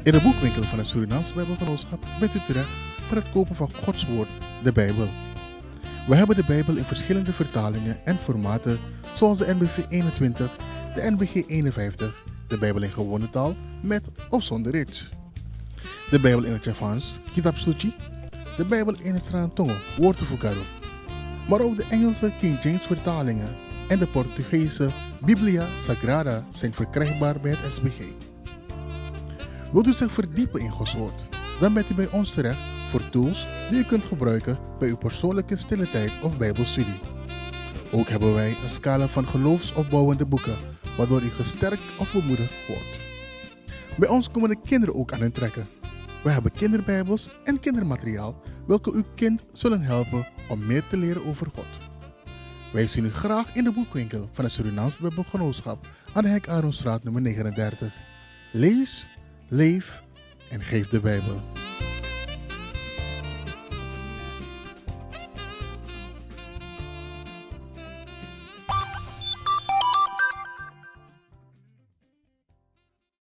In de boekwinkel van het Surinaamse Bijbelgenootschap bent u terecht voor het kopen van Gods Woord, de Bijbel. We hebben de Bijbel in verschillende vertalingen en formaten zoals de NBV 21, de NBG 51, de Bijbel in gewone taal met of zonder rits. De Bijbel in het Javans, Kitab Suci, de Bijbel in het Srantongo, Woord voor Garo. Maar ook de Engelse King James vertalingen en de Portugese Biblia Sagrada zijn verkrijgbaar bij het SBG. Wilt u zich verdiepen in Gods Woord? Dan bent u bij ons terecht voor tools die u kunt gebruiken bij uw persoonlijke stille tijd of bijbelstudie. Ook hebben wij een scala van geloofsopbouwende boeken, waardoor u gesterkt of bemoedigd wordt. Bij ons komen de kinderen ook aan hun trekken. We hebben kinderbijbels en kindermateriaal, welke uw kind zullen helpen om meer te leren over God. Wij zien u graag in de boekwinkel van het Surinaamse Bijbelgenootschap aan de Hek Aronstraat nummer 39. Lees, leef en geef de Bijbel.